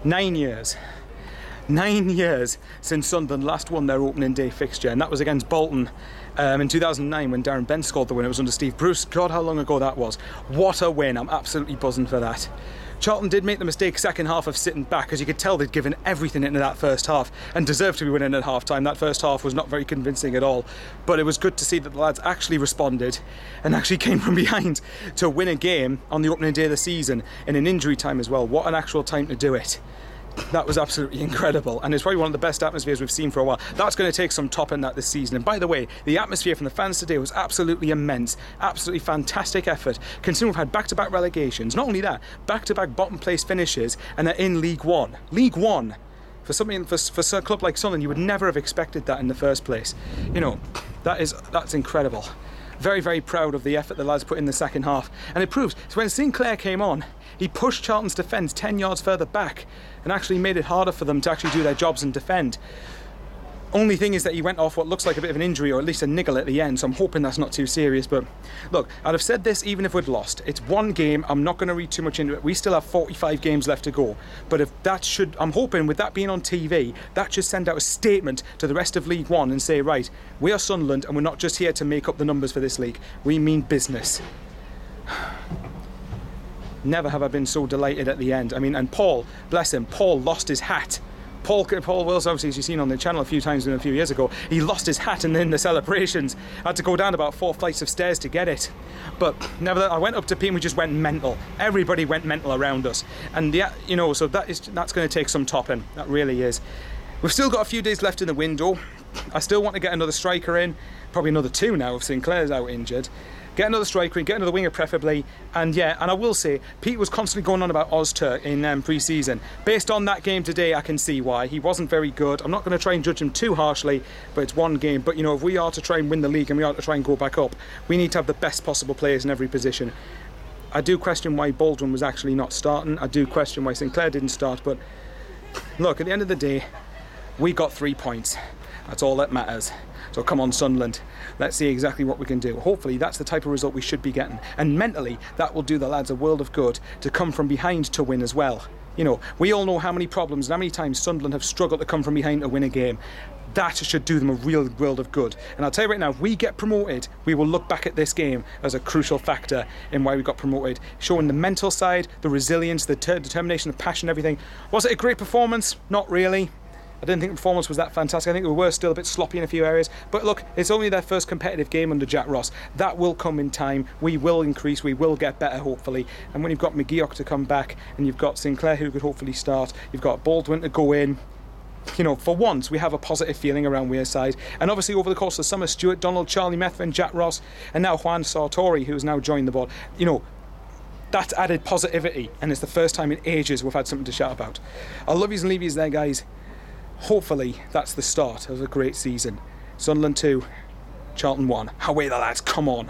9 years. 9 years since Sunderland last won their opening day fixture, and that was against Bolton in 2009 when Darren Bent scored the win. It was under Steve Bruce. God, how long ago that was. What a win. I'm absolutely buzzing for that. Charlton did make the mistake second half of sitting back, as you could tell they'd given everything into that first half and deserved to be winning at half time. That first half was not very convincing at all, but it was good to see that the lads actually responded and actually came from behind to win a game on the opening day of the season in an injury time as well. What an actual time to do it. That was absolutely incredible, and it's probably one of the best atmospheres we've seen for a while. That's going to take some topping that this season. And by the way, the atmosphere from the fans today was absolutely immense. Absolutely fantastic effort, considering we've had back-to-back relegations. Not only that, back-to-back bottom place finishes, and they're in League One. League One. For a club like Sunderland, you would never have expected that in the first place. You know, that's incredible. Very, very proud of the effort the lads put in the second half. And it proves, so when Sinclair came on, he pushed Charlton's defence 10 yards further back and actually made it harder for them to actually do their jobs and defend. Only thing is that he went off what looks like a bit of an injury, or at least a niggle at the end, so I'm hoping that's not too serious. But look, I'd have said this even if we'd lost. It's one game, I'm not going to read too much into it. We still have 45 games left to go. But if that should, I'm hoping with that being on TV, that should send out a statement to the rest of League One and say, right, we are Sunderland and we're not just here to make up the numbers for this league. We mean business. Never have I been so delighted at the end. I mean, and Paul, bless him, Paul lost his hat. Paul Wills, obviously, as you've seen on the channel a few times a few years ago, he lost his hat and then the celebrations. I had to go down about 4 flights of stairs to get it. But nevertheless, I went up to Pete and we just went mental. Everybody went mental around us. And yeah, you know, so that's going to take some topping. That really is. We've still got a few days left in the window. I still want to get another striker in. Probably another 2 now if Sinclair's out injured. Get another striker in, get another winger preferably. And yeah, and I will say, Pete was constantly going on about Ozturk in pre-season. Based on that game today, I can see why. He wasn't very good. I'm not going to try and judge him too harshly, but it's one game. But you know, if we are to try and win the league and we are to try and go back up, we need to have the best possible players in every position. I do question why Baldwin was actually not starting. I do question why Sinclair didn't start. But look, at the end of the day, we got 3 points. That's all that matters. So come on, Sunderland, let's see exactly what we can do. Hopefully that's the type of result we should be getting, and mentally that will do the lads a world of good to come from behind to win as well. You know, we all know how many problems and how many times Sunderland have struggled to come from behind to win a game. That should do them a real world of good. And I'll tell you right now, if we get promoted, we will look back at this game as a crucial factor in why we got promoted, showing the mental side, the resilience, the determination, the passion, everything. Was it a great performance? Not really. I didn't think the performance was that fantastic. I think we were still a bit sloppy in a few areas. But look, it's only their first competitive game under Jack Ross. That will come in time. We will increase. We will get better, hopefully. And when you've got McGeoch to come back, and you've got Sinclair who could hopefully start, you've got Baldwin to go in, you know, for once we have a positive feeling around Wearside. And obviously over the course of the summer, Stuart Donald, Charlie Methven, Jack Ross, and now Juan Sartori, who's now joined the board. You know, that's added positivity, and it's the first time in ages we've had something to shout about. I love yous and leave yous there, guys. Hopefully that's the start of a great season. Sunderland 2, Charlton 1. Away the lads, come on.